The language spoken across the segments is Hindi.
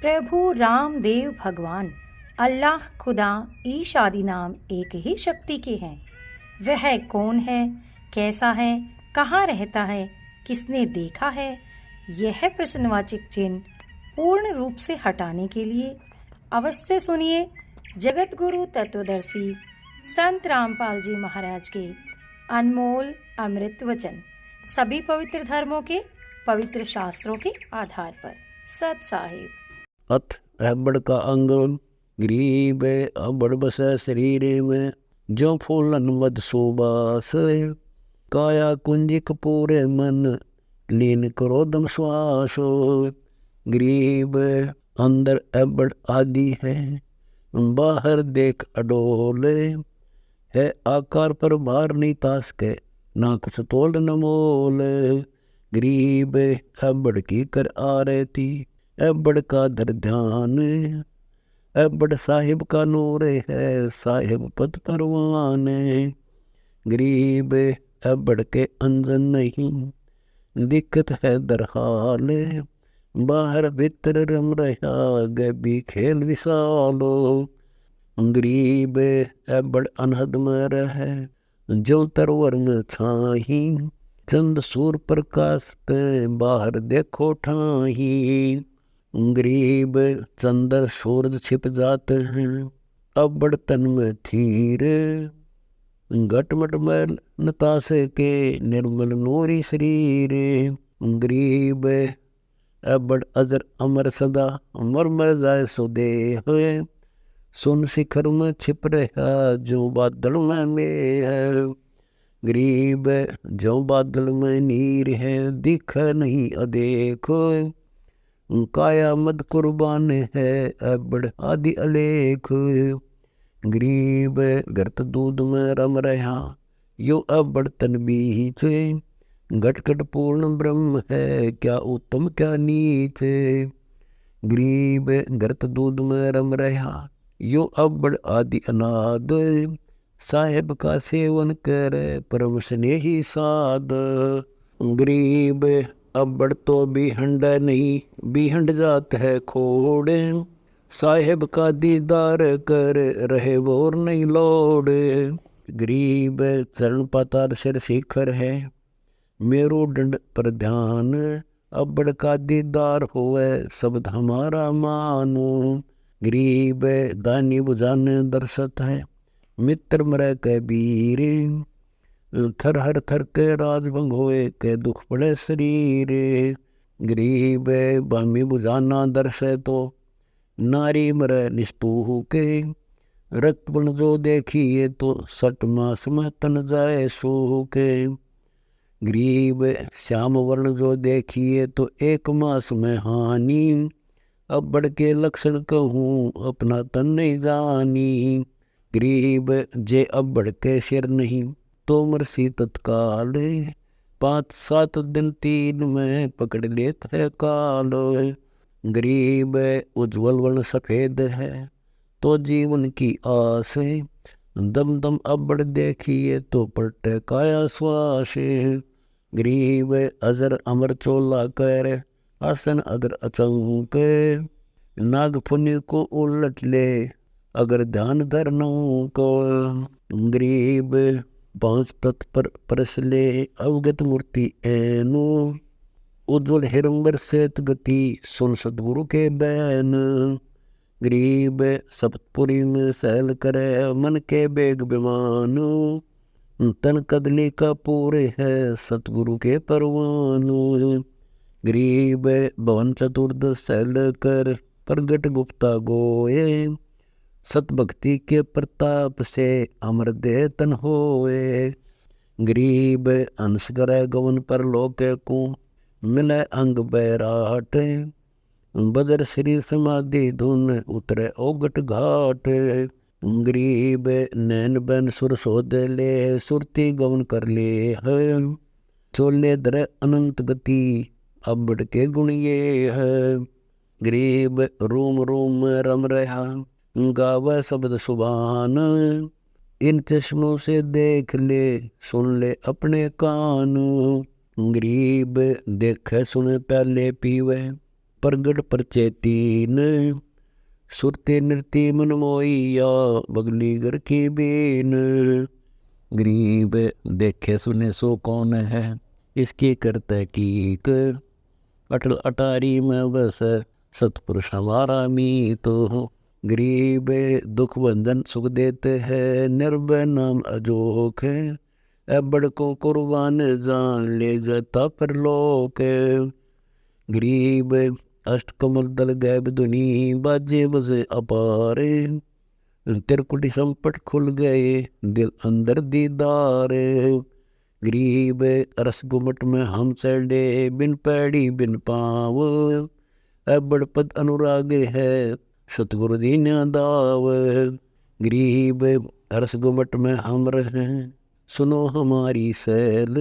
प्रभु रामदेव भगवान अल्लाह खुदा ईश आदि नाम एक ही शक्ति के हैं। वह कौन है, कैसा है, कहाँ रहता है, किसने देखा है, यह प्रश्नवाचक चिन्ह पूर्ण रूप से हटाने के लिए अवश्य सुनिए जगत गुरु तत्वदर्शी संत रामपाल जी महाराज के अनमोल अमृत वचन, सभी पवित्र धर्मों के पवित्र शास्त्रों के आधार पर। सत साहिब। अथ अबड़ का अंग गरीब अबड़ बस शरीर में, जो फूलन मद सुबास, काया कुंजिक पूरे मन, लीन क्रोधम श्वास। गरीब अंदर अबड़ आदि है, बाहर देख अडोल, है आकार पर भार नहीं तास के, ना कुछ तोल न मोल। गरीब अबड़ की कर आ रही थी, अबड़ का दर ध्यान, अबड़ साहिब का नूर है, साहिब पद परवान। गरीब अबड़ के अंजन नहीं, दिक्कत है दरहाल, बाहर भीतर रम रहा, गबी खेल विशालो। गरीब अबड़ अनहद में रहे, जो तरवर में छाही, चंद सूर प्रकाश ते बाहर देखो ठाही। गरीब चंद्र सूरज छिप जाते हैं, अबड़ तन में थीर, घटमट मैल नतासे के, निर्मल नूरी शरीर। गरीब अबड़ अजर अमर सदा, मर मर जाए सुदेह, सुन शिखर में छिप रहा, जो बादल में है। गरीब जो बादल में नीर है, दिख नहीं अदेखो, काया मद कुर्बान है, अबड़ आदि अलेख। गरीब गर्त दूध में रम रहा, यो अबड़ तन बीच, घटघट पूर्ण ब्रह्म है, क्या उत्तम क्या नीच। गरीब गर्त दूध में रम रहा, यो अबड़ आदि अनाद, साहेब का सेवन करे, परम स्नेही साध। गरीब अबड़ तो बिहंड नहीं, बिहंड जात है खोड़, साहेब का दीदार कर, रहे वोर नहीं लोड़। गरीब चरण पाताल सिर शिखर है, मेरो दंड पर ध्यान, अबड़ का दीदार होवे, शब्द हमारा मानो। गरीब दानी बुझान दर्शत है, मित्र मर के बीर, थर हर थर के राजभंग होए, के दुख पड़े शरीर। गरीब बामी बुझाना दर्शे तो, नारी मरे निस्तूह के, रक्त बन जो देखिए तो, सट मास में तन जाए सूह के। गरीब श्याम वर्ण जो देखिए तो, एक मास में हानि, अबड़ के लक्षण कहूँ, अपना तन नहीं जानी। गरीब जे अबड़ के सिर नहीं, तो मरसी तत्काल, 5-7 दिन 3 में पकड़ लेत है काल। गरीब उज्ज्वल वर्ण सफेद है, तो जीवन की आस, दम दम अबड़ देखिए तो पलटे काया श्वास। गरीब अजर अमर चोला कर, आसन अदर अचंक, नाग पुण्य को उलट ले, अगर ध्यान धरनों को। गरीब 5 तत्पर परसले, अवगत मूर्ति एनु, उज्ज्वल हिरंबर सेत गति, सुन सदगुरु के बैन। गरीब सप्तपुरी में सहल करे, मन के बेग विमान, तन कदली का पूरे है, सतगुरु के परवानु। गरीब भवन चतुर्दश सहल कर, प्रगट गुप्ता गोए, सतभक्ति के प्रताप से, अमर दे तन होए। गरीब अंश करे गवन पर लोके को, मिले अंग बैराट, बदर श्री समाधि धुन, उतरे ओगट घाट। गरीब नैन बैन सुर सोद ले, सुरती गवन कर ले है, चोले दर अनंत गति, अबड़ के गुण ये है। गरीब रूम रूम रम रहा, गावे शब्द सुभान, इन चश्मों से देख ले, सुन ले अपने कान। गरीब देखे सुने पहले पीवे, प्रगट परचेतीन, सुरते नृत्य मन मोइया, बगली घर की बीन। गरीब देखे सुने सो कौन है, इसकी करते कीक, अटल अटारी में बस सतपुरुष हमारा मीत। गरीब दुख बंधन सुख देते हैं, निर्भय नाम अजोक है, अबड़ को कुर्बान जान ले जाता परलोक। गरीब अष्ट कमल दल गैब दुनी, बाजे बजे अपारे, तिरकुटी संपट खुल गए, दिल अंदर दीदार। गरीब रस गुमट में हम चढ़े, बिन पैड़ी बिन पाव, अबड़ पद अनुराग है, सतगुरु दीन्या दाव। गरीब रस गुमट में हम रहे, सुनो हमारी सैल,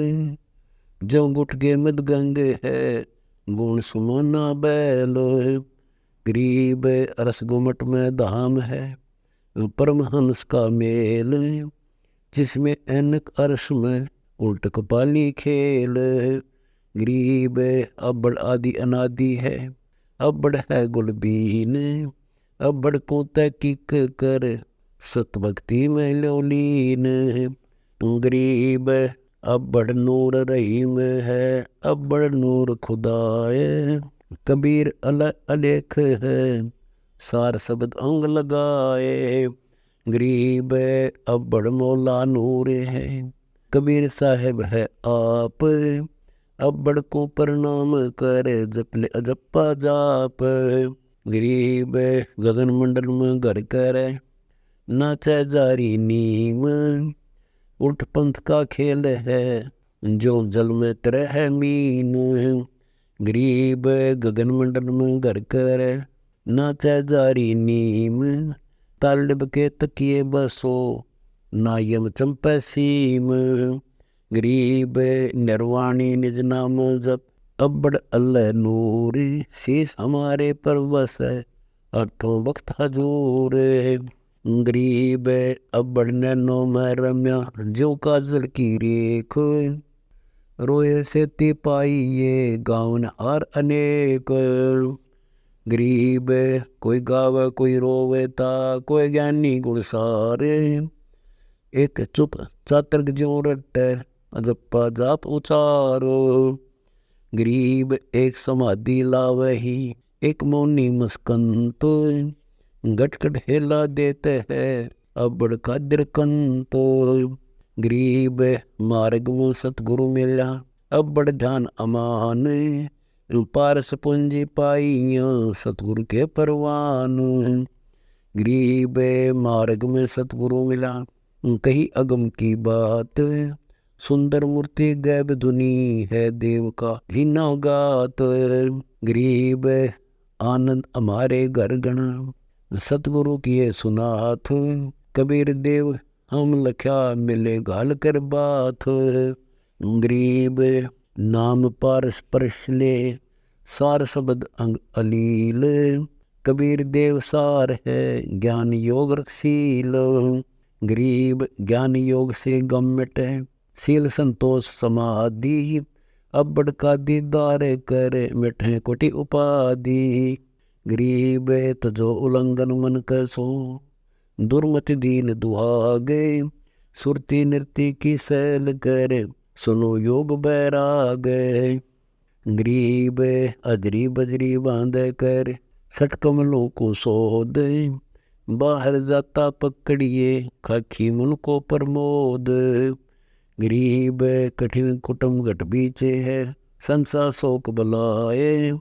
जो गुट के मद गंग है, गुण सुमना बैल। गरीब रस गुमट में धाम है, परमहंस का मेल, जिसमें ऐनक अर्श में उल्ट कपाली खेल। गरीब अबड़ आदि अनादि है, अबड़ है गुलबीन, अबड़ को तहकीक कर, सत भक्ति में लोलीन। गरीब अबड़ नूर रहीम है, अबड़ नूर खुदाए, कबीर अलेख है, सार शब्द अंग लगाए। गरीब अबड़ मौला नूर है, कबीर साहेब है आप, अबड़ को प्रणाम कर, जपले अजप्पा जाप। गरीब गगन मंडल में घर कर, नाचे जारी नीम, उठ पंथ का खेल है, जो जल में तरह है मीन। गरीब गगन मंडल में घर कर, नाचे जारी नीम, तालिब के तकिए बसो, नायम चंपे सीम। गरीब निर्वाणी निज नाम जप, अबड़ अल्लाह नूर, शीस हमारे पर बस है, अर्थों वक्त हजूर। गरीब अबड़ नैनो में रम्या, ज्यों काजल की रेख, रोए से तिपाइये, गावन हार अनेक। गरीब कोई गावे कोई रोवे ता, कोई ज्ञानी गुण सारे, एक चुप चातर्क ज्यों रटे, अजप्पा जाप उचारो। गरीब एक समाधि लावही, एक मौनी मस्कंत, गटगट हेला देते हैं, अबड़ का दिरकंत। गरीब मार्ग में सतगुरु मिला, अबड़ ध्यान अमान, पारस पूंजी पाइया, सतगुरु के परवान। गरीब मार्ग में सतगुरु मिला, कही अगम की बात, सुंदर मूर्ति गैब धुनी है, देव का लीना गात। गरीब आनंद हमारे घर गणा, सतगुरु किए सुनाथ, कबीर देव हम लख्या, मिले घाल कर बात। गरीब नाम पारस परश ले, सार शब्द अंग अलील, कबीर देव सार है, ज्ञान योग रसील। गरीब ज्ञान योग से गम मिटे, सील संतोष समाधि, अबड़ का दीदार कर, मिठे कोटि उपाधि। गरीब तजो उल्लंघन मन कसो, दुर्मति दीन दुहागे, सुरती नृत्य की सैल कर, सुनो योग बैराग। गरीब अजरी बजरी बांध कर, सट कमलों को सोद, बाहर जाता पकड़िए, खाखी मन को प्रमोद। गरीब कठिन कुटुम घट बीचे है, संसा शोक बलाए,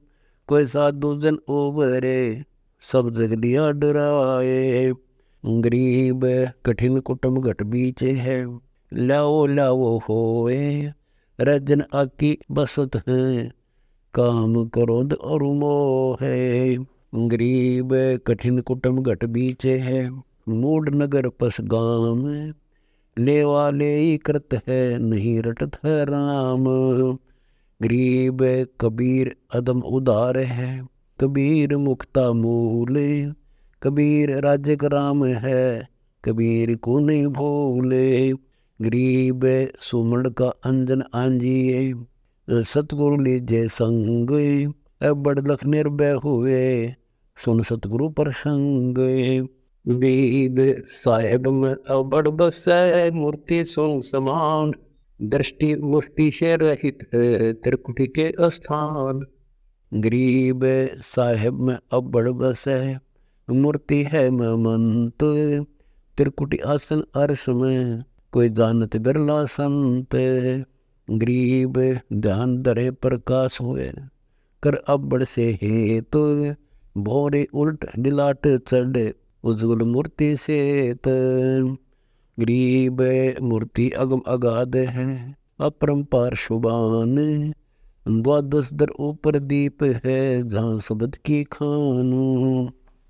कोई साधु जन ओबरे, सब जग दिया डराए। गरीब कठिन कुटुम घट बीचे है, लाओ लाओ होए, रजन आकी बसत है, काम क्रोध और मोह है। गरीब कठिन कुटुम घट बीचे है, मूड नगर पस गाम, ले वाले कृत है, नहीं रटत है राम। गरीब कबीर अदम उदार है, कबीर मुक्ता मूल, कबीर राज्य राम है, कबीर को नहीं भूले। गरीब सुमण का अंजन आंजिए, सतगुरु लीजे संग, बड़ लख निर्भय हुए, सुन सतगुरु प्रसंग। वेद साहेब में अबड़ बसै, मूर्ति सुन समान, दृष्टि मुष्टि से रहित है त्रिकुटी के स्थान। गरीब साहेब में अबड़ बसै, मूर्ति है महमंत, त्रिकुटी आसन अर्श में कोई जानत बिरला संत। गरीब ध्यान धरे प्रकाश हुए, कर अबड़ से हेत, भोरे उल्ट दिलाट चढ़ उज्जवल मूर्ति से। गरीब मूर्ति अगम अगाध है, अपरंपार शुभान, द्वादश दर ऊपर दीप है, जहाँ शब्द की खान।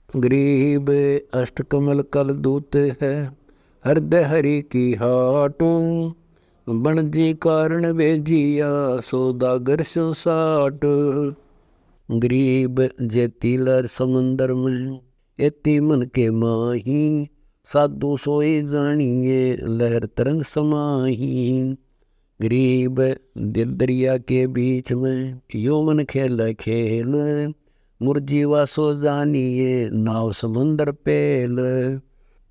गरीब अष्ट कमल कल दूत है, हृदय हरि की हाट, बनजी कारण बेजिया, सौदागर सो साट। गरीब जेती लहर समंदर में, एती मन के माही, साधु सोई जानिए, लहर तरंग समाही। गरीब दिल दरिया के बीच में, यो मन खेल खेल, मुरजीवा सो जानिए, नाव समुंदर पेल।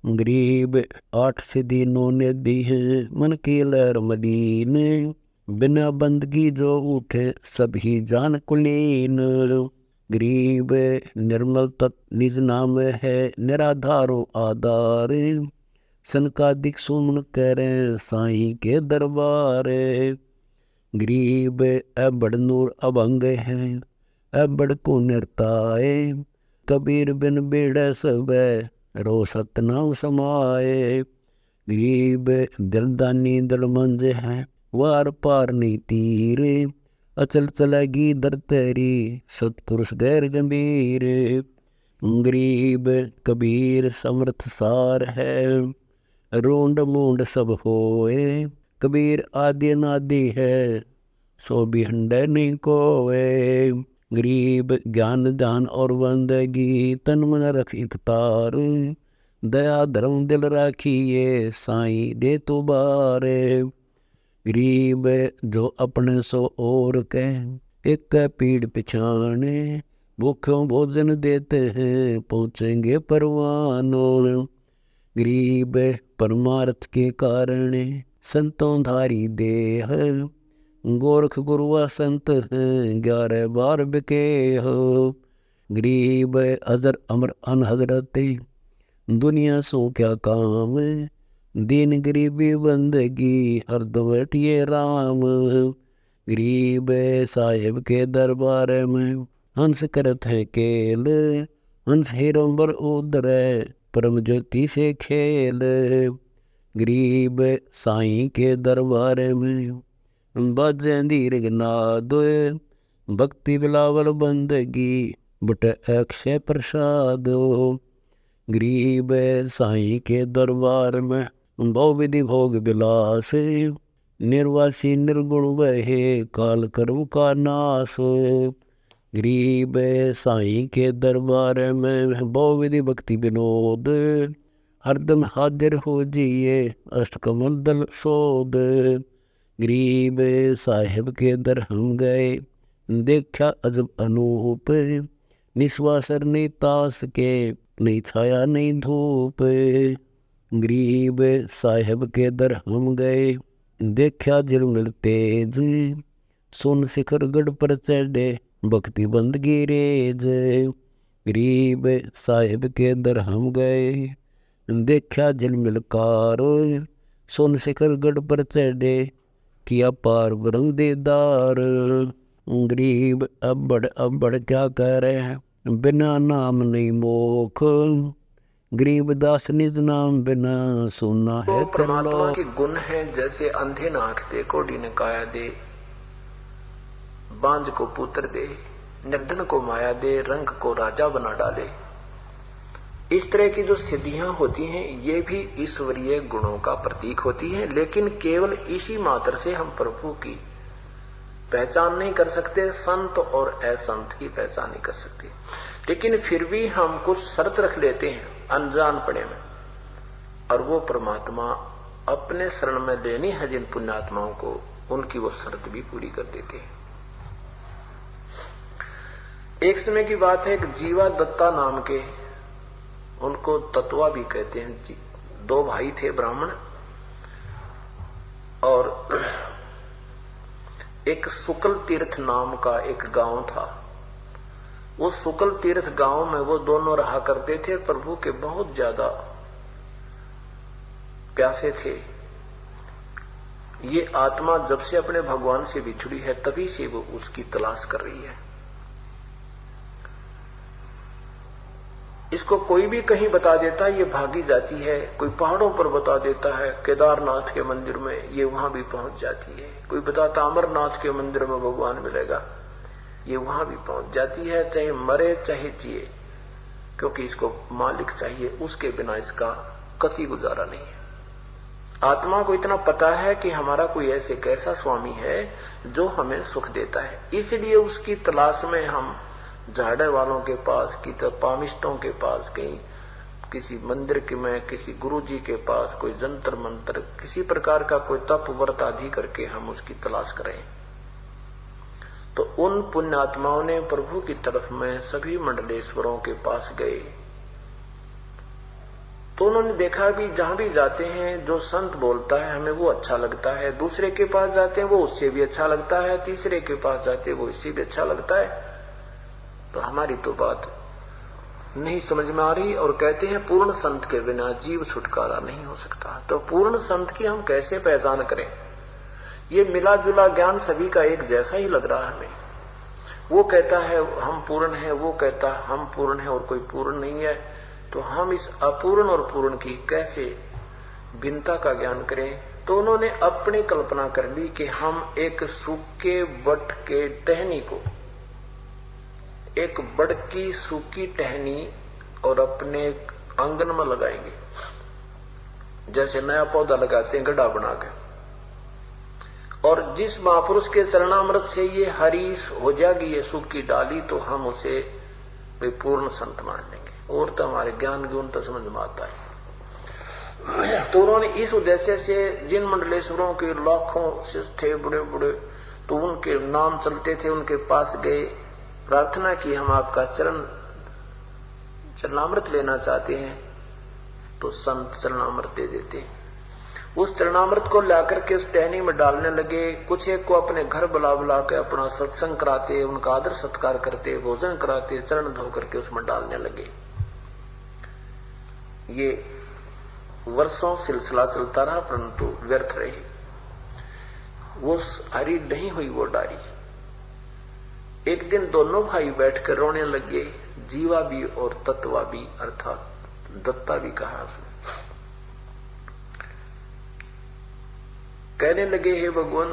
गरीब 8 सिद्धि 9 निधि है, मन की लहर मदीन, बिना बंदगी जो उठे सभी जान कुलीन। गरीब निर्मल तत्व निज नाम है, निराधारो आधार, सनकादिक सुमन करें साईं के दरबार। गरीब अबड़ नूर अभंग है, अबड़ को निर्ताए, कबीर बिन बेड़ सब रो सतनाम समाए। गरीब दिलदानी दिलमंज है, वार पार नहीं तीर, अचल चलेगी दर तेरी, सतपुरुष गैर गंभीर। गरीब कबीर समर्थ सार है, रोंड मूंड सब होए, कबीर आदि नादि है, सो भी हंडे नहीं कोए। गरीब ज्ञान ध्यान और बंदगी, तन मन रख इकतार, दया धर्म दिल राखिए, साईं दे तो बारे। गरीब जो अपने सो और कह, एक पीड़ पिछाने, भूखों भोजन देते हैं, पहुँचेंगे परवानों। गरीब परमार्थ के कारण, संतों धारी देह, गोरख गुरुआ संत हैं, 11 बार बिके हो। गरीब अजर अमर अनहजरते, दुनिया सो क्या काम, दीन गरीबी बंदगी हरदम रटिए राम। गरीब साहिब के दरबार में, हंस करत है केल, हंस हिरंबर उदर, परम ज्योति से खेल। गरीब साईं के दरबार में, बाजेंदी रिगनाद, भक्ति बिलावल बंदगी, बट अक्षय प्रसाद। गरीब साईं के दरबार में, बहु विधि भोग विलास, निर्वासी निर्गुण बहे, काल कर्म का नाश। गरीब साईं के दरबार में, बहु विधि भक्ति विनोद, हरदम हाजिर हो जिए, अष्टकमल दल सोद। गरीब साहिब के दर हम गए, देखा अजब अनूप, निश्वासर नहीं तास के, नहीं छाया नहीं धूप। गरीब साहिब के दर हम गए, देखा झिलमिल तेज, सुन शिखर गढ़ पर चढ़े, भक्ति बंदगी रेज। गरीब साहिब के दर हम गए, देखा झिलमिल कार, सुन शिखर गढ़ पर चढ़े, किया पार ब्रह्म दीदार। गरीब अबड़ अबड़ क्या कह रहे हैं, बिना नाम नहीं मोख, गरीब दास निज नाम बिना, सुना है तो परमात्मा के गुण हैं, जैसे अंधे न आंख दे, कोढ़ी न काया दे, बांझ को पुत्र दे, निर्धन को माया दे, रंग को राजा बना डाले। इस तरह की जो सिद्धियां होती हैं, ये भी ईश्वरीय गुणों का प्रतीक होती हैं, लेकिन केवल इसी मात्र से हम प्रभु की पहचान नहीं कर सकते, संत और असंत की पहचान नहीं कर सकते। लेकिन फिर भी हम कुछ शर्त रख लेते हैं अनजान पड़े में, और वो परमात्मा अपने शरण में लेनी है जिन पुण्यात्माओं को, उनकी वो शर्त भी पूरी कर देते हैं। एक समय की बात है, एक जीवा दत्ता नाम के, उनको तत्वा भी कहते हैं, दो भाई थे ब्राह्मण, और एक शुक्ल तीर्थ नाम का एक गांव था। वो शुक्ल तीर्थ गांव में वो दोनों रहा करते थे। प्रभु के बहुत ज्यादा प्यासे थे। ये आत्मा जब से अपने भगवान से बिछड़ी है तभी से वो उसकी तलाश कर रही है। इसको कोई भी कहीं बता देता है, ये भागी जाती है। कोई पहाड़ों पर बता देता है, केदारनाथ के मंदिर में, ये वहां भी पहुंच जाती है। कोई बताता अमरनाथ के मंदिर में भगवान मिलेगा, ये वहां भी पहुंच जाती है, चाहे मरे चाहे जिए, क्योंकि इसको मालिक चाहिए, उसके बिना इसका कति गुजारा नहीं है। आत्मा को इतना पता है कि हमारा कोई ऐसे कैसा स्वामी है जो हमें सुख देता है, इसलिए उसकी तलाश में हम झाड़े वालों के पास, की पामिष्टों के पास, कहीं किसी मंदिर के में, किसी गुरुजी के पास, कोई जंतर मंत्र, किसी प्रकार का कोई तप व्रत आदि करके हम उसकी तलाश करें। तो उन पुण्यात्माओं ने प्रभु की तरफ में सभी मंडलेश्वरों के पास गए, तो उन्होंने देखा कि जहां भी जाते हैं जो संत बोलता है हमें वो अच्छा लगता है, दूसरे के पास जाते हैं वो उससे भी अच्छा लगता है, तीसरे के पास जाते हैं वो इससे भी अच्छा लगता है। तो हमारी तो बात नहीं समझ में आ रही, और कहते हैं पूर्ण संत के बिना जीव छुटकारा नहीं हो सकता। तो पूर्ण संत की हम कैसे पहचान करें? ये मिला जुला ज्ञान सभी का एक जैसा ही लग रहा है हमें। वो कहता है हम पूर्ण है, वो कहता है हम पूर्ण है और कोई पूर्ण नहीं है। तो हम इस अपूर्ण और पूर्ण की कैसे भिन्नता का ज्ञान करें? तो उन्होंने अपनी कल्पना कर ली कि हम एक सूखे बट के टहनी को, एक बड़ की सूखी टहनी और अपने आंगन में लगाएंगे, जैसे नया पौधा लगाते हैं गड्ढा बना के, और जिस महापुरुष के चरणामृत से ये हरी हो जाएगी ये सूखी डाली, तो हम उसे पूर्ण संत मान लेंगे। और तो हमारे ज्ञान गुण तो समझ में आता है। तो उन्होंने इस उद्देश्य से जिन मंडलेश्वरों के लाखों शिष्य थे बड़े बड़े, तो उनके नाम चलते थे, उनके पास गए, प्रार्थना की हम आपका चरणामृत लेना चाहते हैं। तो संत चरणामृत दे देते। उस चरणामृत को लाकर के उस टहनी में डालने लगे। कुछ एक को अपने घर बुला बुला के अपना सत्संग कराते, उनका आदर सत्कार करते, भोजन कराते, चरण धो करके उसमें डालने लगे। ये वर्षों सिलसिला चलता रहा, परंतु व्यर्थ रही। वो हरी नहीं हुई वो डाली। एक दिन दोनों भाई बैठकर रोने लगे, जीवा भी और तत्वा भी, अर्थात दत्ता भी कहा उसने। कहने लगे हे भगवान,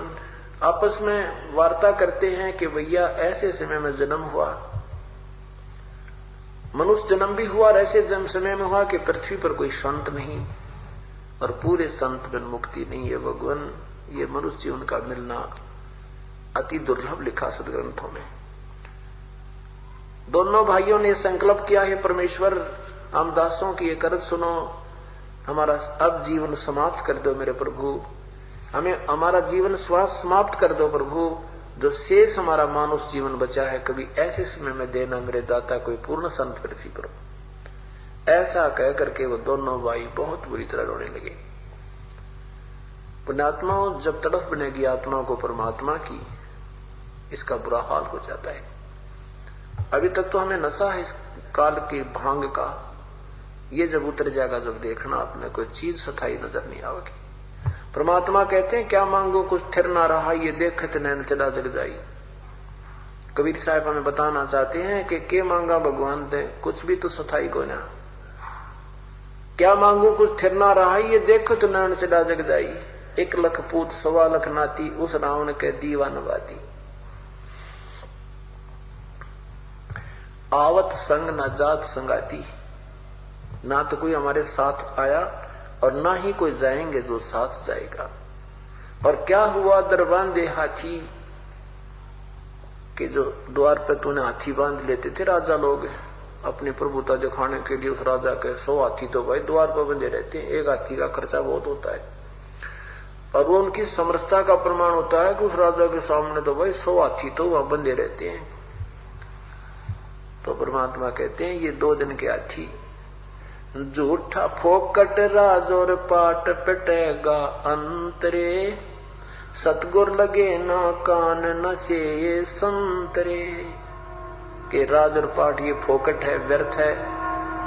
आपस में वार्ता करते हैं कि भैया ऐसे समय में जन्म हुआ, मनुष्य जन्म भी हुआ और ऐसे जन्म समय में हुआ कि पृथ्वी पर कोई संत नहीं और पूरे संत बिन मुक्ति नहीं है। भगवान, ये मनुष्य जीवन का मिलना अति दुर्लभ लिखा सदग्रंथों में। दोनों भाइयों ने संकल्प किया है परमेश्वर, हम दासों की एक अर्ज सुनो, हमारा अब जीवन समाप्त कर दो मेरे प्रभु, हमें हमारा जीवन श्वास समाप्त कर दो प्रभु, जो शेष हमारा मानुष जीवन बचा है कभी ऐसे समय में देना मेरे दाता कोई पूर्ण संत पृथ्वी पर। ऐसा कह करके वो दोनों भाई बहुत बुरी तरह रोने लगे। पुण्यात्माओं, जब तड़फ बनेगी आत्मा को परमात्मा की, इसका बुरा हाल हो जाता है। अभी तक तो हमें नशा है इस काल की भांग का, ये जब उतर जाएगा, जब देखना आपने कोई चीज सथाई नजर नहीं आवेगी। परमात्मा कहते हैं क्या मांगो कुछ थिर ना रहा, ये देखत नैन चला जग जाई। कबीर साहब हमें बताना चाहते हैं कि के मांगा भगवान दे, कुछ भी तो सथाई को ना। क्या मांगो कुछ थिर ना रहा, ये देखत नैन चला जग जाई। 1 लाख पूत 1.25 लाख नाती, उस रावण के दीवान बाती। आवत संग न जात संगाती, ना तो कोई हमारे साथ आया और ना ही कोई जाएंगे जो साथ जाएगा। और क्या हुआ दर बांधे हाथी, कि जो द्वार पे तूने हाथी बांध लेते थे राजा लोग अपनी प्रभुता दिखाने के लिए, उस राजा के 100 हाथी तो भाई द्वार पर बंधे रहते हैं। एक हाथी का खर्चा बहुत होता है और वो उनकी समर्थता का प्रमाण होता है कि उस राजा के सामने तो भाई 100 हाथी तो वहां बंधे रहते हैं। तो परमात्मा कहते हैं ये 2 दिन के हाथी, झूठा फोकट राज और पाट पटेगा अंतरे, सतगुर लगे ना कान न से ये संतरे। के राज और पाठ ये फोकट है, व्यर्थ है,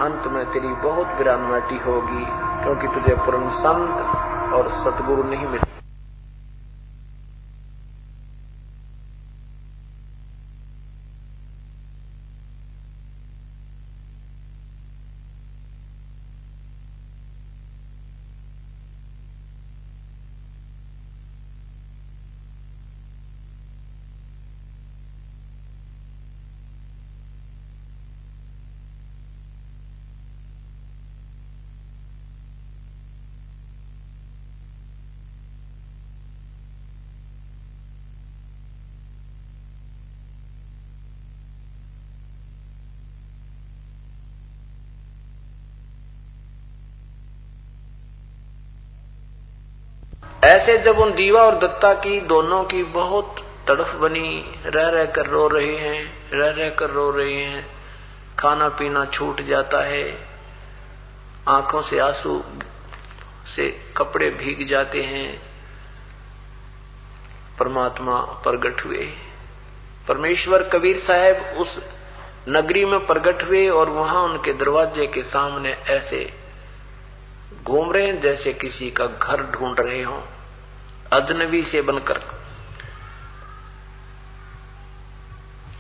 अंत में तेरी बहुत विरामाटी होगी, क्योंकि तुझे पूर्ण संत और सतगुरु नहीं मिले। ऐसे जब उन जीवा और दत्ता की दोनों की बहुत तड़फ बनी, रह रह कर रो रहे हैं, रह रह कर रो रहे हैं, खाना पीना छूट जाता है, आंखों से आंसू से कपड़े भीग जाते हैं, परमात्मा प्रगट हुए। परमेश्वर कबीर साहब उस नगरी में प्रगट हुए और वहां उनके दरवाजे के सामने ऐसे घूम रहे हैं जैसे किसी का घर ढूंढ रहे हों, अजनबी से बनकर।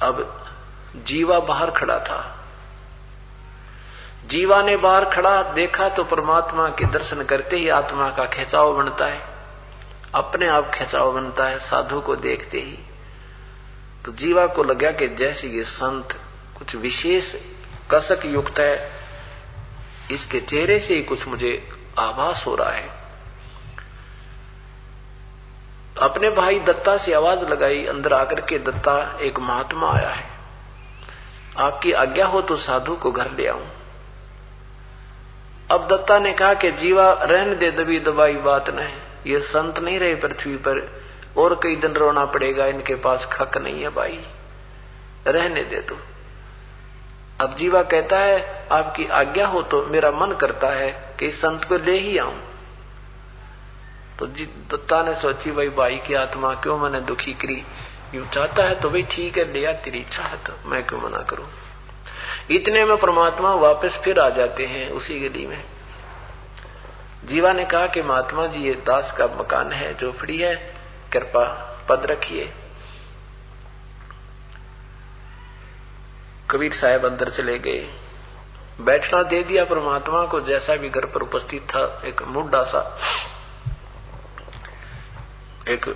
अब जीवा बाहर खड़ा था। जीवा ने बाहर खड़ा देखा तो परमात्मा के दर्शन करते ही आत्मा का खिंचाव बनता है, अपने आप खिंचाव बनता है साधु को देखते ही। तो जीवा को लगा कि जैसे ये संत कुछ विशेष कसक युक्त है, इसके चेहरे से ही कुछ मुझे आभास हो रहा है। अपने भाई दत्ता से आवाज लगाई, अंदर आकर के दत्ता एक महात्मा आया है, आपकी आज्ञा हो तो साधु को घर ले आऊं। अब दत्ता ने कहा कि जीवा रहने दे, दबी दबाई बात नहीं, ये संत नहीं रहे पृथ्वी पर, और कई दिन रोना पड़ेगा, इनके पास खक नहीं है भाई, रहने दे तू। अब जीवा कहता है आपकी आज्ञा हो तो मेरा मन करता है कि इस संत को ले ही आऊं। तो दत्ता ने सोची भाई की आत्मा क्यों मैंने दुखी करी, यूं चाहता है तो भाई ठीक है, ले आ, तेरी इच्छा है तो मैं क्यों मना करूं। इतने में परमात्मा वापस फिर आ जाते हैं उसी गली में। जीवा ने कहा कि महात्मा जी ये दास का मकान है, झोपड़ी है, कृपा पद रखिए। कबीर साहब अंदर चले गए, बैठना दे दिया परमात्मा को, जैसा भी घर पर उपस्थित था। एक मुड्डा सा एक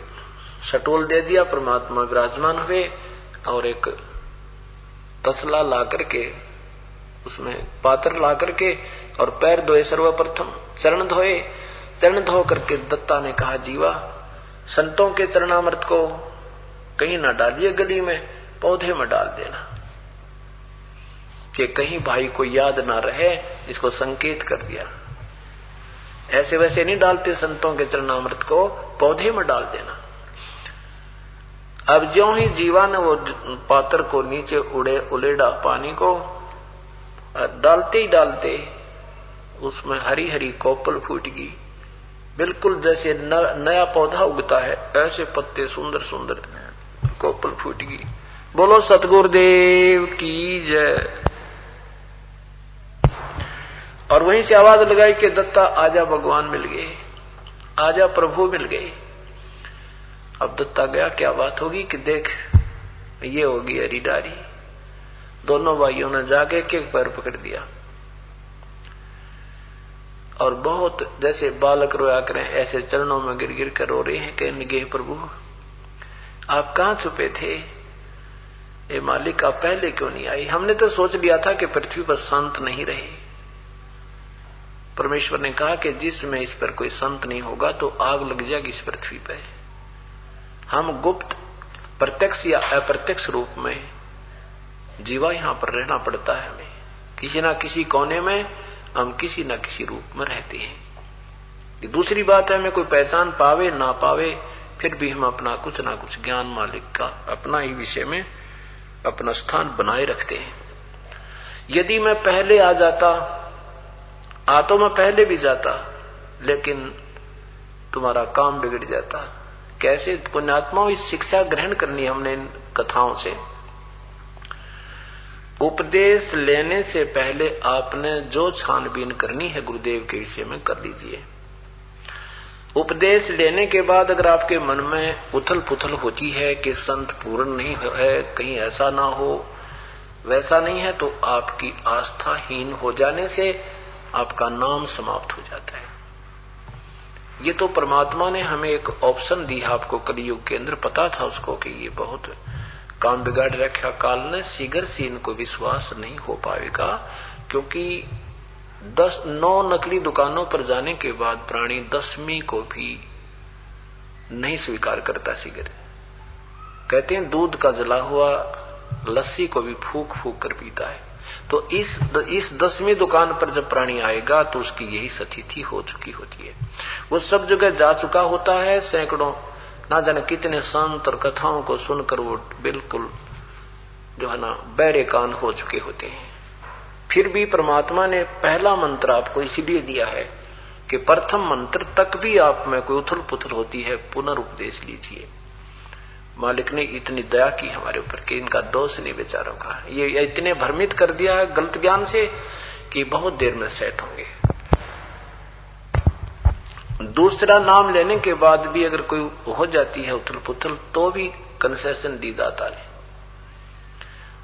शटोल दे दिया, परमात्मा विराजमान हुए और एक तसला ला करके उसमें पात्र ला करके और पैर धोए, सर्वप्रथम चरण धोए। चरण धो करके दत्ता ने कहा जीवा संतों के चरणामृत को कहीं ना डालिए गली में, पौधे में डाल देना कि कहीं भाई को याद ना रहे, इसको संकेत कर दिया। ऐसे वैसे नहीं डालते संतों के चरणामृत को, पौधे में डाल देना। अब ज्यों ही जीवा ने वो पात्र को नीचे उलेड़ा पानी को, डालते ही डालते उसमें हरी हरी कोपल फूट गई, बिल्कुल जैसे नया पौधा उगता है, ऐसे पत्ते सुंदर सुंदर कोपल फूट गई। बोलो सतगुरुदेव की जय। और वहीं से आवाज लगाई कि दत्ता आजा, भगवान मिल गए, आजा प्रभु मिल गए। अब दत्ता गया, क्या बात होगी कि देख ये होगी हरी डारी। दोनों भाइयों ने जाके के पैर पकड़ दिया और बहुत जैसे बालक रोया करें ऐसे चरणों में गिर गिर कर रो रहे हैं, कहने लगे प्रभु आप कहां छुपे थे, ये मालिक आप पहले क्यों नहीं आई। हमने तो सोच लिया था कि पृथ्वी पर संत नहीं रहे। परमेश्वर ने कहा कि जिसमें इस पर कोई संत नहीं होगा तो आग लग जाएगी इस पृथ्वी पर। हम गुप्त प्रत्यक्ष या अप्रत्यक्ष रूप में जीवा यहां पर रहना पड़ता है, हमें किसी ना किसी कोने में हम किसी ना किसी रूप में रहते हैं। दूसरी बात है हमें कोई पहचान पावे ना पावे, फिर भी हम अपना कुछ ना कुछ ज्ञान मालिक का अपना ही विषय में अपना स्थान बनाए रखते हैं। यदि मैं पहले आ जाता, तो मैं पहले भी जाता, लेकिन तुम्हारा काम बिगड़ जाता। कैसे? पुण्यात्माओं, इस शिक्षा ग्रहण करनी हमने इन कथाओं से। उपदेश लेने से पहले आपने जो छानबीन करनी है गुरुदेव के विषय में कर लीजिए। उपदेश लेने के बाद अगर आपके मन में उथल पुथल होती है कि संत पूर्ण नहीं है, कहीं ऐसा ना हो, वैसा नहीं है, तो आपकी आस्थाहीन हो जाने से आपका नाम समाप्त हो जाता है। ये तो परमात्मा ने हमें एक ऑप्शन दी है आपको कलियुग के अंदर, पता था उसको कि ये बहुत काम बिगाड़ रखा काल ने, शीघ्र से इनको विश्वास नहीं हो पाएगा, क्योंकि 9 नकली दुकानों पर जाने के बाद प्राणी 10वीं को भी नहीं स्वीकार करता शीघ्र। कहते हैं दूध का जला हुआ लस्सी को भी फूक फूक कर पीता है। तो इस 10वीं दुकान पर जब प्राणी आएगा तो उसकी यही स्थिति हो चुकी होती है। वो सब जगह जा चुका होता है, सैकड़ों ना जाने कितने संत और कथाओं को सुनकर वो बिल्कुल जो है ना बहरे कान हो चुके होते हैं। फिर भी परमात्मा ने पहला मंत्र आपको इसीलिए दिया है कि प्रथम मंत्र तक भी आप में कोई उथल पुथल होती है, पुनर्उपदेश लीजिए। मालिक ने इतनी दया की हमारे ऊपर कि इनका दोष नहीं बेचारों का, ये इतने भ्रमित कर दिया है गलत ज्ञान से कि बहुत देर में सेट होंगे। दूसरा नाम लेने के बाद भी अगर कोई हो जाती है उथल पुथल तो भी कंसेशन दी दाता ने।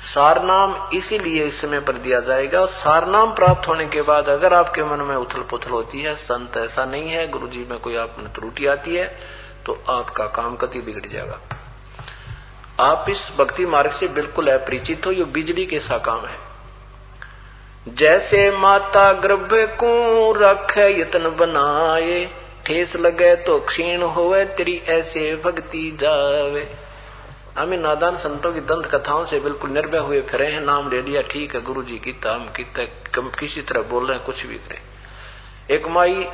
सार नाम इसीलिए इस समय पर दिया जाएगा। सार नाम प्राप्त होने के बाद अगर आपके मन में उथल पुथल होती है, संत ऐसा नहीं है, गुरुजी में कोई आप में त्रुटि आती है, तो आपका काम कति बिगड़ जाएगा। आप इस भक्ति मार्ग से बिल्कुल अपरिचित हो, ये बिजली के सा काम है। जैसे माता गर्भ को रखे यतन बनाए, ठेस लगे तो क्षीण होवे, तेरी ऐसे भक्ति जावे। हमें नादान संतों की दंत कथाओं से बिल्कुल निर्भय हुए फिरे हैं। नाम ले लिया, ठीक है गुरुजी कीता, हम कीता, किसी तरह बोल रहे हैं, कुछ भी करें। एक माई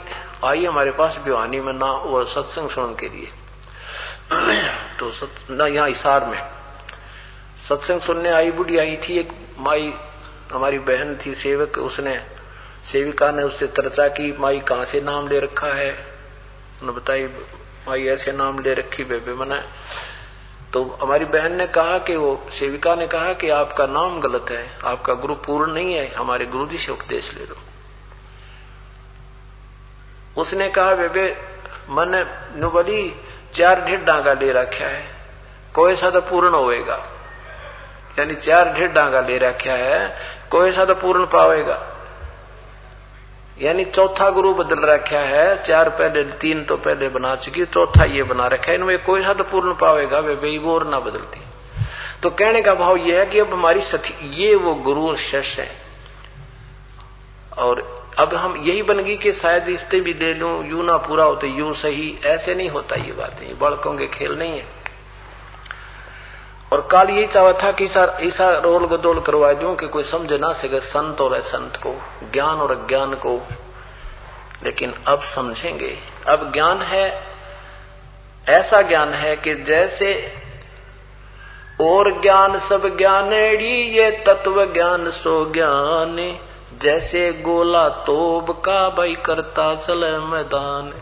आई हमारे पास भिवानी में ना, वो सत्संग सुनने के लिए, तो यहाँ हिसार में सत्संग सुनने आई, बुढ़ी आई थी। एक माई हमारी बहन थी सेवक, उसने सेविका ने उससे चर्चा की, माई कहाँ से नाम ले रखा है। उन्होंने बताई माई ऐसे नाम ले रखी बेबे मना। तो हमारी बहन ने कहा कि वो सेविका ने कहा कि आपका नाम गलत है, आपका गुरु पूर्ण नहीं है, हमारे गुरु जी से उपदेश ले लो। उसने कहा बेबे मन नुबली 4 ढेर डांगा ले रखा है, कोई सा तो पूर्ण होएगा, यानी 4 ढेर डांगा ले रखा है, कोई सा तो पूर्ण पावेगा, यानी चौथा गुरु बदल रखा है। 4 पहले, 3 तो पहले बना चुकी, चौथा ये बना रखा है, इनमें कोई सा तो पूर्ण पावेगा, वे बेईबोर ना बदलती। तो कहने का भाव यह है कि अब हमारी ये वो गुरु और शिष्य है, और अब हम यही बन गई कि शायद इससे भी ले लूं, यूं ना पूरा होते यूं सही, ऐसे नहीं होता। ये बातें बालकों के खेल नहीं है। और काल यही चाहा था कि ऐसा रोल गदोल करवा दूं कि कोई समझ ना सके संत और असंत को, ज्ञान और अज्ञान को। लेकिन अब समझेंगे। अब ज्ञान है, ऐसा ज्ञान है कि जैसे और ज्ञान सब ज्ञानेड़ी, ये तत्व ज्ञान सो ज्ञान, जैसे गोला तोब का भाई करता चले मैदान।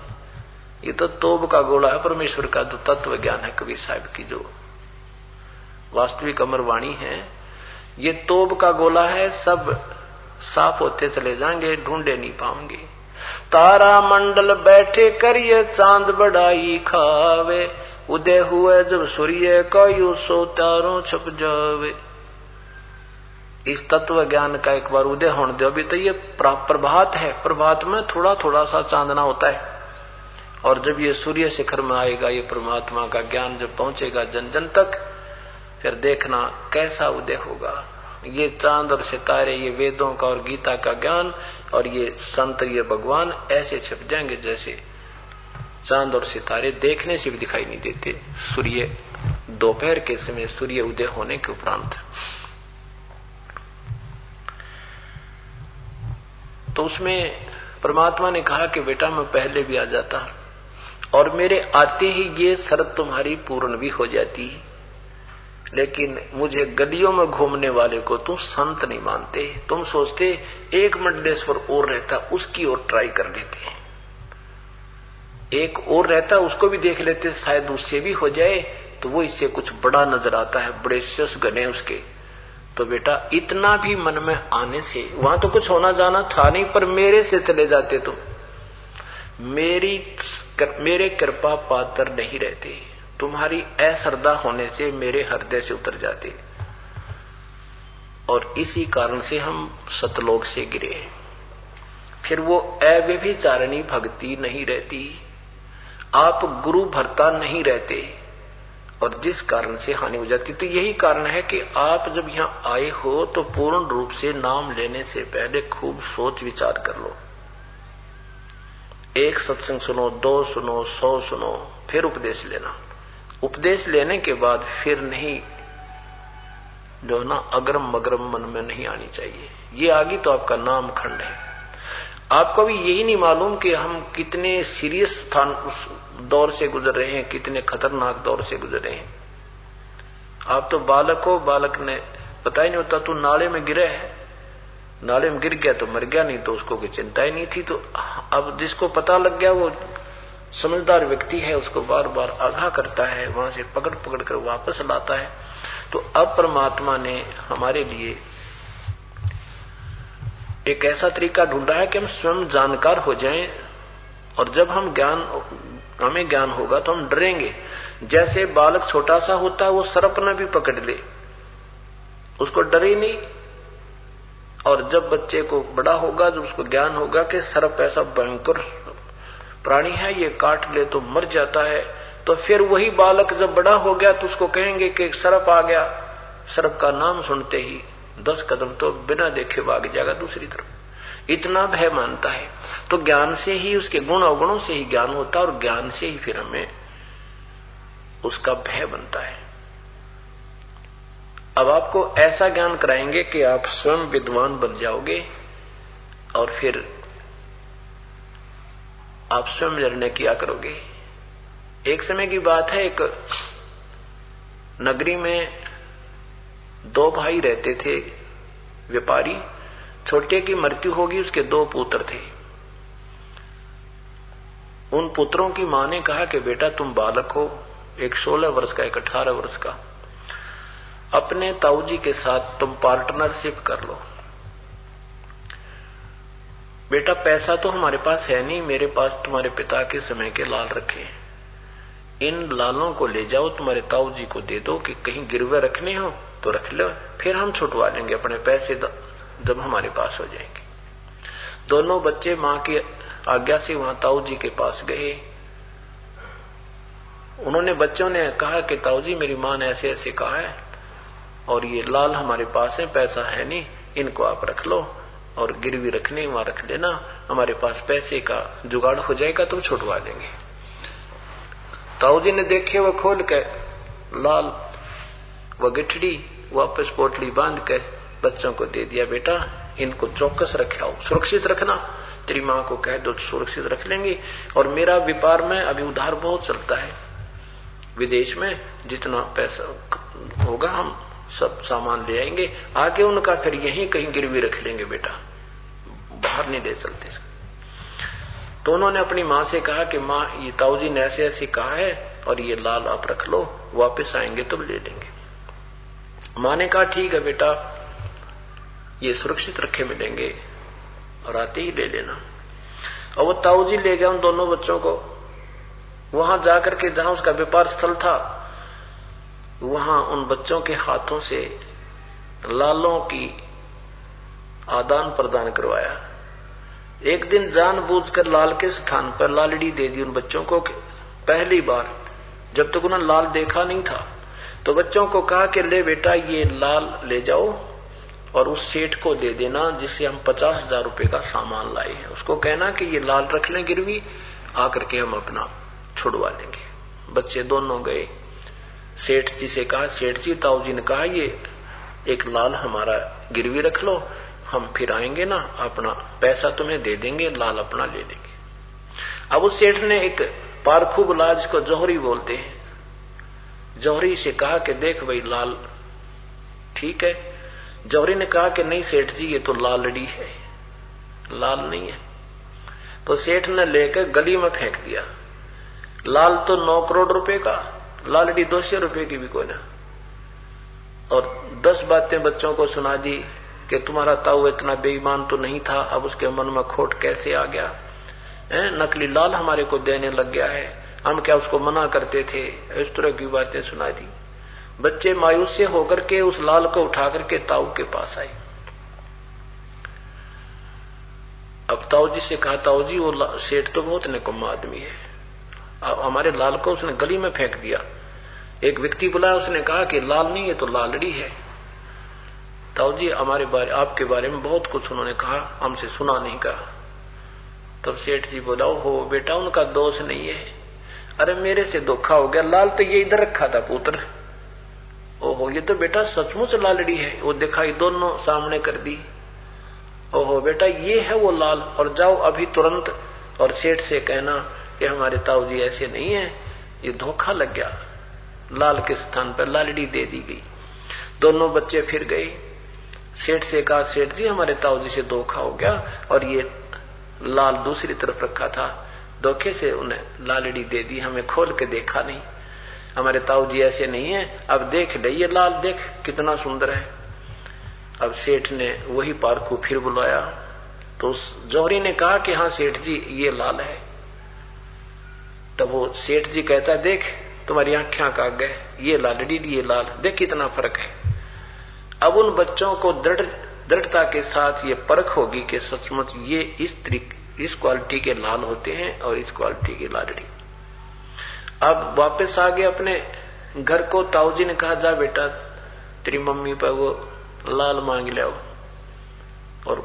ये तो तोब का गोला है, परमेश्वर का जो तत्व ज्ञान है, कबीर साहब की जो वास्तविक अमर वाणी है। ये तोब का गोला है, सब साफ होते चले जाएंगे, ढूंढे नहीं पाओगे। तारा मंडल बैठे करिए, चांद बढ़ाई खावे, उदय हुए जब सूर्य का यू सो तारों छप जावे। इस तत्व ज्ञान का एक बार उदय होने दो। अभी तो ये प्रभात है, प्रभात में थोड़ा थोड़ा सा चांदना होता है, और जब ये सूर्य शिखर में आएगा, ये परमात्मा का ज्ञान जब पहुंचेगा जन जन तक, फिर देखना कैसा उदय होगा। ये चांद और सितारे, ये वेदों का और गीता का ज्ञान, और ये संत, ये भगवान ऐसे छिप जाएंगे जैसे चांद और सितारे देखने से भी दिखाई नहीं देते सूर्य दोपहर के समय सूर्य उदय होने के उपरांत। तो उसमें परमात्मा ने कहा कि बेटा मैं पहले भी आ जाता, और मेरे आते ही ये शर्त तुम्हारी पूर्ण भी हो जाती। लेकिन मुझे गलियों में घूमने वाले को तुम संत नहीं मानते। तुम सोचते एक मंडलेश्वर और रहता, उसकी ओर ट्राई कर लेते, एक और रहता उसको भी देख लेते, शायद उससे भी हो जाए, तो वो इससे कुछ बड़ा नजर आता है, बड़े शस गने उसके। तो बेटा इतना भी मन में आने से, वहां तो कुछ होना जाना था नहीं, पर मेरे से चले जाते तो मेरे कृपा पात्र नहीं रहते, तुम्हारी अश्रद्धा होने से मेरे हृदय से उतर जाते, और इसी कारण से हम सतलोक से गिरे। फिर वो अव्यभिचारिणी भक्ति नहीं रहती, आप गुरु भरता नहीं रहते, और जिस कारण से हानि हो जाती। तो यही कारण है कि आप जब यहां आए हो तो पूर्ण रूप से नाम लेने से पहले खूब सोच विचार कर लो। एक सत्संग सुनो, 2 सुनो, 100 सुनो, फिर उपदेश लेना। उपदेश लेने के बाद फिर नहीं जो ना अग्रम मगरम मन में नहीं आनी चाहिए। ये आ गई तो आपका नाम खंड है। आपको भी यही नहीं मालूम कि हम कितने सीरियस स्थान उस दौर से गुजर रहे हैं, कितने खतरनाक दौर से गुजर रहे हैं। आप तो बालक हो, बालक ने पता ही नहीं होता तू नाले में गिरे है, नाले में गिर गया तो मर गया, नहीं तो उसको कोई चिंता ही नहीं थी। तो अब जिसको पता लग गया वो समझदार व्यक्ति है, उसको बार बार आगाह करता है, वहां से पकड़ पकड़ कर वापस लाता है। तो अब परमात्मा ने हमारे लिए एक ऐसा तरीका ढूंढा है कि हम स्वयं जानकार हो जाएं, और जब हमें ज्ञान होगा तो हम डरेंगे। जैसे बालक छोटा सा होता है, वो सर्प न भी पकड़ ले, उसको डर ही नहीं। और जब बच्चे को बड़ा होगा, जब उसको ज्ञान होगा कि सर्प ऐसा भयंकर प्राणी है, ये काट ले तो मर जाता है, तो फिर वही बालक जब बड़ा हो गया तो उसको कहेंगे कि एक सर्प आ गया, सर्प का नाम सुनते ही 10 कदम तो बिना देखे भाग जाएगा दूसरी तरफ, इतना भय मानता है। तो ज्ञान से ही, उसके गुण अवगुणों से ही ज्ञान होता है, और ज्ञान से ही फिर हमें उसका भय बनता है। अब आपको ऐसा ज्ञान कराएंगे कि आप स्वयं विद्वान बन जाओगे, और फिर आप स्वयं निर्णय किया करोगे। एक समय की बात है, एक नगरी में 2 भाई रहते थे, व्यापारी। छोटे की मृत्यु होगी, उसके 2 पुत्र थे। उन पुत्रों की मां ने कहा कि बेटा तुम बालक हो, एक 16 वर्ष का, एक 18 वर्ष का, अपने ताऊजी के साथ तुम पार्टनरशिप कर लो। बेटा पैसा तो हमारे पास है नहीं, मेरे पास तुम्हारे पिता के समय के लाल रखे, इन लालों को ले जाओ, तुम्हारे ताऊजी को दे दो कि कहीं गिरवे रखने हो तो रख लो, फिर हम छुटवा लेंगे अपने पैसे जब हमारे पास हो जाएंगे। दोनों बच्चे मां की आज्ञा से वहां ताऊजी के पास गए। उन्होंने, बच्चों ने कहा कि ताऊजी मेरी मां ने ऐसे ऐसे कहा है, और ये लाल हमारे पास है, पैसा है नहीं, इनको आप रख लो और गिरवी रखने वहां रख लेना, हमारे पास पैसे का जुगाड़ हो जाएगा तो छुटवा देंगे। ताऊजी ने देखे, वो खोल के लाल व गिठड़ी वापस पोटली बांध के बच्चों को दे दिया, बेटा इनको चौकस रखाओ, सुरक्षित रखना, तेरी मां को कह दो सुरक्षित रख लेंगे, और मेरा व्यापार में अभी उधार बहुत चलता है, विदेश में जितना पैसा होगा हम सब सामान ले आएंगे, आगे उनका फिर यहीं कहीं गिरवी रख लेंगे, बेटा बाहर नहीं ले चलते। तो उन्होंने अपनी मां से कहा कि मां ये ताऊजी ने ऐसे ऐसे कहा है, और ये लाल आप रख लो, वापस आएंगे तो ले लेंगे। मां ने कहा ठीक है बेटा, ये सुरक्षित रखे मिलेंगे और आते ही ले लेना। और वो ताऊजी ले गया उन दोनों बच्चों को, वहां जाकर के जहां उसका व्यापार स्थल था, वहां उन बच्चों के हाथों से लालों की आदान प्रदान करवाया। एक दिन जानबूझकर लाल के स्थान पर लालड़ी दे दी उन बच्चों को, पहली बार, जब तक उन्होंने लाल देखा नहीं था। तो बच्चों को कहा कि ले बेटा ये लाल ले जाओ और उस सेठ को दे देना जिससे हम 50,000 रुपए का सामान लाए हैं, उसको कहना कि ये लाल रख लें गिरवी, आकर के हम अपना छुड़वा लेंगे। बच्चे दोनों गए, सेठ जी से कहा, सेठ जी ताऊजी ने कहा ये एक लाल हमारा गिरवी रख लो, हम फिर आएंगे ना, अपना पैसा तुम्हें दे देंगे, लाल अपना ले लेंगे। अब उस सेठ ने एक पारखू इलाज को जौहरी बोलते हैं, जौहरी से कहा कि देख भाई लाल ठीक है। जौहरी ने कहा कि नहीं सेठ जी, ये तो लालड़ी है, लाल नहीं है। तो सेठ ने लेकर गली में फेंक दिया। लाल तो 9 करोड़ रुपए का, लालड़ी 200 रुपए की भी कोई ना। और 10 बातें बच्चों को सुना दी कि तुम्हारा ताऊ इतना बेईमान तो नहीं था, अब उसके मन में खोट कैसे आ गया, नकली लाल हमारे को देने लग गया है, हम क्या उसको मना करते थे। इस तरह की बातें सुना दी। बच्चे मायूस से होकर के उस लाल को उठा करके ताऊ के पास आए। अब ताऊ जी से कहा, ताऊ जी वो सेठ तो बहुत निकम्मा आदमी है, अब हमारे लाल को उसने गली में फेंक दिया। एक व्यक्ति बुलाया, उसने कहा कि लाल नहीं है तो लालड़ी है। ताऊ जी आपके बारे में बहुत कुछ उन्होंने कहा, हमसे सुना नहीं कहा। तब सेठ जी बोला, हो बेटा उनका दोष नहीं है, अरे मेरे से धोखा हो गया, लाल तो ये इधर रखा था पुत्र। ओहो ये तो बेटा सचमुच लालड़ी है, वो दिखाई दोनों सामने कर दी। ओहो बेटा ये है वो लाल, और जाओ अभी तुरंत और सेठ से कहना कि हमारे ताऊ जी ऐसे नहीं है, ये धोखा लग गया, लाल के स्थान पर लालड़ी दे दी गई। दोनों बच्चे फिर गए, सेठ से कहा, सेठ जी हमारे ताऊ जी से धोखा हो गया और ये लाल दूसरी तरफ रखा था, धोखे से उन्हें लालड़ी दे दी, हमें खोल के देखा नहीं, हमारे ताऊ जी ऐसे नहीं है, अब देख ले ये लाल देख कितना सुंदर है। अब सेठ ने वही पारखू फिर बुलाया, तो उस जौहरी ने कहा कि हाँ सेठ जी ये लाल है। तब वो सेठ जी कहता, देख तुम्हारी आंखें काग गए, ये लालड़ी ये लाल, देख कितना फर्क है। अब उन बच्चों को दृढ़ता के साथ ये परख होगी कि सचमुच ये इस क्वालिटी के लाल होते हैं और इस क्वालिटी की लालड़ी। अब वापस आ गए अपने घर को। ताऊ जी ने कहा, जा बेटा तेरी मम्मी पर वो लाल मांग ले आओ, और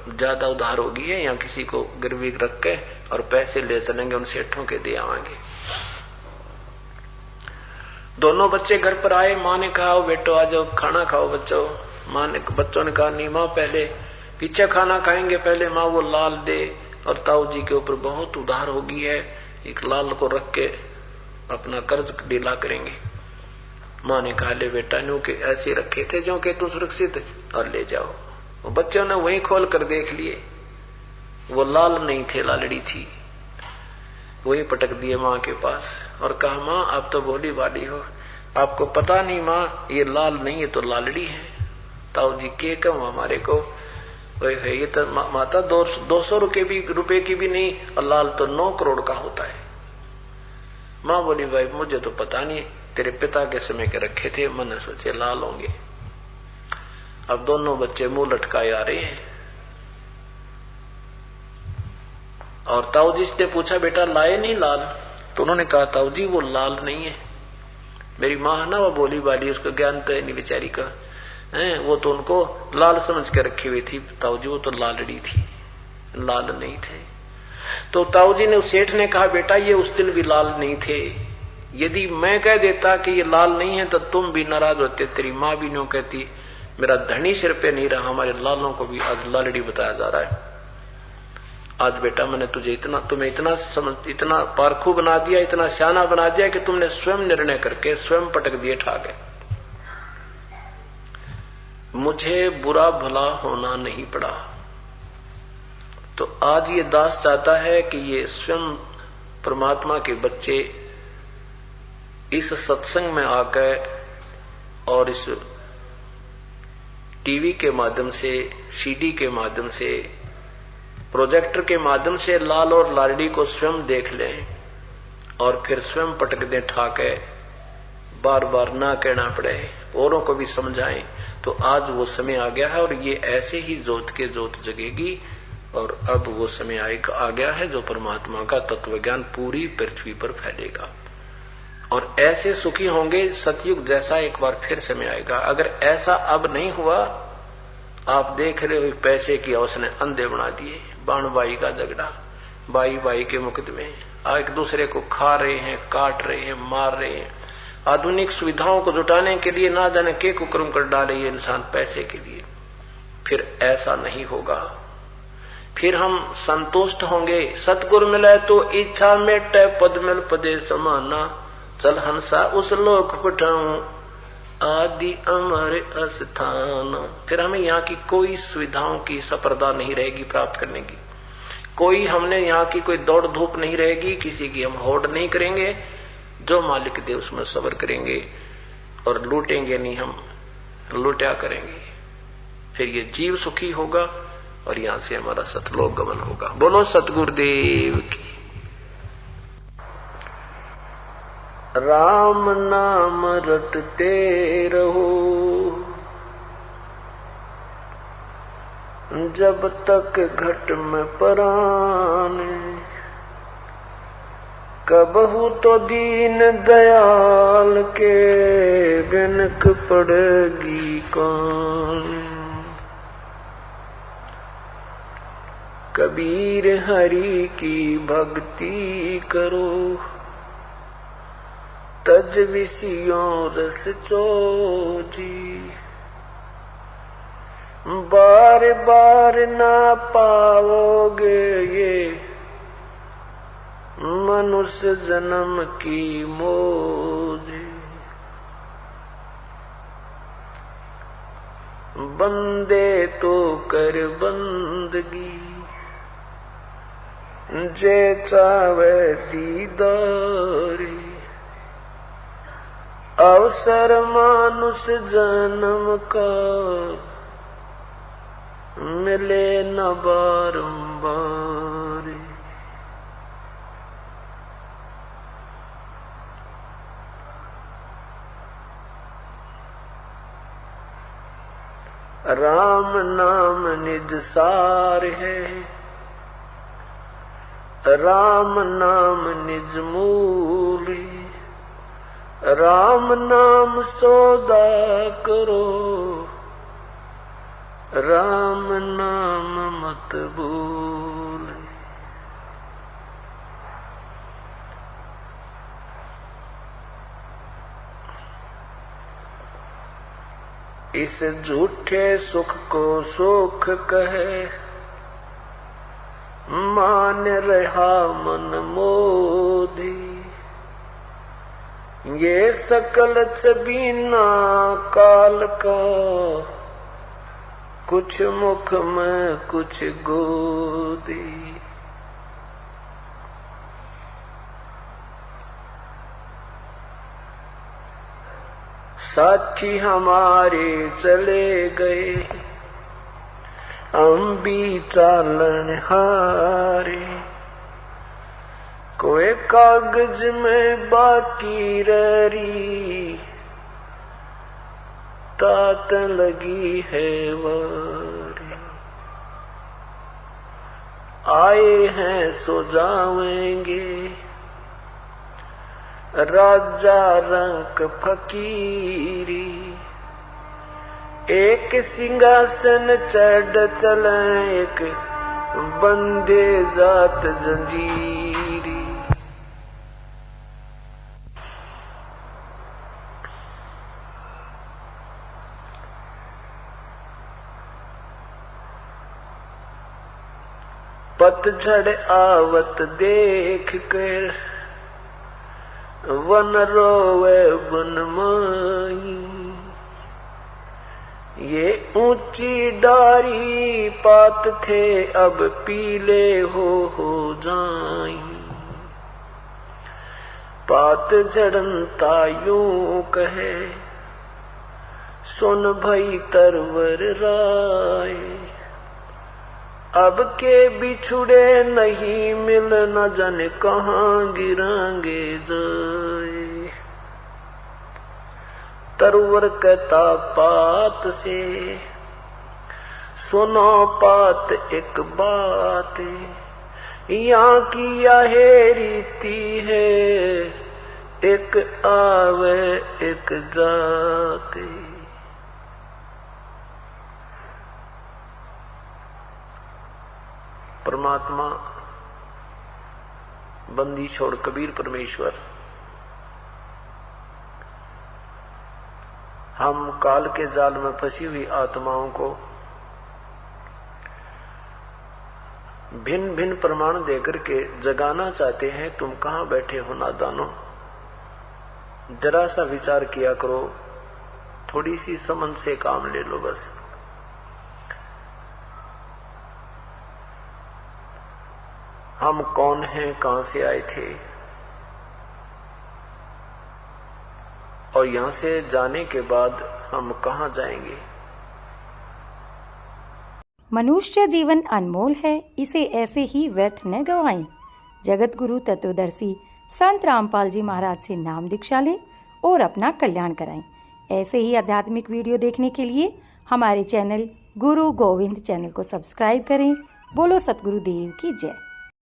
ज्यादा उधार होगी है, या किसी को गिरवी रख के और पैसे ले चलेंगे, उन सेठों के दे आवांगे। दोनों बच्चे घर पर आए, माँ ने कहा, बेटो आ जाओ खाना खाओ बच्चों। बच्चों ने कहा, नहीं माँ पहले पीछे खाना खाएंगे, पहले माँ वो लाल दे, और ताऊ जी के ऊपर बहुत उधार होगी है, एक लाल को रख के अपना कर्ज ढीला करेंगे। माँ ने कहा, ले बेटा न्यू के ऐसे रखे थे जो कि तू सुरक्षित, और ले जाओ। वो बच्चों ने वही खोल कर देख लिए, वो लाल नहीं थे, लालड़ी थी। वही पटक दिए माँ के पास और कहा, माँ आप तो भोली भाली हो, आपको पता नहीं माँ ये लाल नहीं है तो लालड़ी है। ताऊ जी के कहूँ हमारे को, ये तो माता 200 रुपए की भी नहीं, और लाल तो 9 करोड़ का होता है। माँ बोली, भाई मुझे तो पता नहीं, तेरे पिता के समय के रखे थे, मैंने सोचे लाल होंगे। अब दोनों बच्चे मुंह लटकाए आ रहे हैं, और ताऊ जी ने पूछा, बेटा लाए नहीं लाल? तो उन्होंने कहा, ताऊ जी वो लाल नहीं है। मेरी माँ है ना वो बोली वाली, उसको ज्ञान तो है नहीं बेचारी का, वो तो उनको लाल समझ के रखी हुई थी। ताऊ जी वो तो लालड़ी थी, लाल नहीं थे। तो ताऊ जी ने, उस सेठ ने कहा, बेटा ये उस दिन भी लाल नहीं थे, यदि मैं कह देता कि ये लाल नहीं है तो तुम भी नाराज होते, तेरी माँ भी न्यों कहती, मेरा धनी सिर पे नहीं रहा, हमारे लालों को भी आज लालड़ी बताया जा रहा है। आज बेटा मैंने तुम्हें इतना पारखू बना दिया, इतना सियाना बना दिया कि तुमने स्वयं निर्णय करके स्वयं पटक दिए ठाके। मुझे बुरा भला होना नहीं पड़ा। तो आज ये दास चाहता है कि ये स्वयं परमात्मा के बच्चे इस सत्संग में आकर और इस टीवी के माध्यम से, सीडी के माध्यम से, प्रोजेक्टर के माध्यम से लाल और लालड़ी को स्वयं देख लें और फिर स्वयं पटक दें ठाके, बार बार ना कहना पड़े, औरों को भी समझाएं। तो आज वो समय आ गया है और ये ऐसे ही जोत के जोत जगेगी, और अब वो समय आ गया है जो परमात्मा का तत्व ज्ञान पूरी पृथ्वी पर फैलेगा, और ऐसे सुखी होंगे। सतयुग जैसा एक बार फिर समय आएगा। अगर ऐसा अब नहीं हुआ, आप देख रहे हो पैसे की उसने अंधे बना दिए, बाण बाई का झगड़ा, बाई बाई के मुकदमे, एक दूसरे को खा रहे हैं, काट रहे हैं, मार रहे हैं। आधुनिक सुविधाओं को जुटाने के लिए ना जाने के कुकर्म कर डाले ये इंसान पैसे के लिए। फिर ऐसा नहीं होगा, फिर हम संतुष्ट होंगे। सतगुरु मिले तो इच्छा मेटे, पद मिल पदे समाना, चल हंसा उस लोक पठाऊं आदि अमर अस्थान। फिर हमें यहाँ की कोई सुविधाओं की सपर्दा नहीं रहेगी प्राप्त करने की, कोई हमने यहाँ की कोई दौड़ धूप नहीं रहेगी, किसी की हम होड़ नहीं करेंगे। जो मालिक दे उसमें सब्र करेंगे और लूटेंगे नहीं, हम लूटा करेंगे। फिर ये जीव सुखी होगा और यहां से हमारा सतलोक गमन होगा। बोलो सतगुरुदेव की। राम नाम रटते रहो जब तक घट में प्राण, कबहू तो दीन दयाल के बिनक पड़ेगी कौन। कबीर हरि की भक्ति करो तज विषयों रस चोजी। बार बार ना पाओगे ये मनुष्य जन्म की मौज। बंदे तो कर बंदगी जे चावे दीदारी। अवसर मानुष जन्म का मिले न बारंबार। राम नाम निज सार है, राम नाम निज मूल। राम नाम सौदा करो, राम नाम मत भूल। इस झूठे सुख को सुख कहे, मान रहा मन मोदी। ये सकल छबीना काल का, कुछ मुख में कुछ गोदी। साथी हमारे चले गए, हम भी चालन हारे। कोई कागज में बाकी रही, तात लगी है वारी। आए हैं सो जाएंगे, राजा रंक फकीरी। एक सिंहासन चढ़ चले, एक बंदे जात जंजीरी। पतझड़ आवत देख कर वन रोवे वन माई। ये ऊंची डारी पात थे अब पीले हो जाई। पात झड़नता यूं कहे, सुन भई तरवर राय। अब के बिछुड़े नहीं मिल, न जाने कहाँ गिरांगे जाए। तरवर कहता पात से, सुनो पात एक बात। यहाँ की यह रीति है, एक आवे एक जाते। परमात्मा बंदी छोड़ कबीर परमेश्वर, हम काल के जाल में फंसी हुई आत्माओं को भिन्न भिन्न प्रमाण देकर के जगाना चाहते हैं। तुम कहां बैठे हो नादानो, जरा सा विचार किया करो, थोड़ी सी समझ से काम ले लो बस। हम कौन हैं, कहां से आए थे, और यहां से जाने के बाद हम कहां जाएंगे। मनुष्य जीवन अनमोल है, इसे ऐसे ही व्यर्थ न गवाएं। जगत गुरु तत्वदर्शी संत रामपाल जी महाराज से नाम दीक्षा लें और अपना कल्याण कराएं। ऐसे ही आध्यात्मिक वीडियो देखने के लिए हमारे चैनल गुरु गोविंद चैनल को सब्सक्राइब करें। बोलो सतगुरु देव की जय।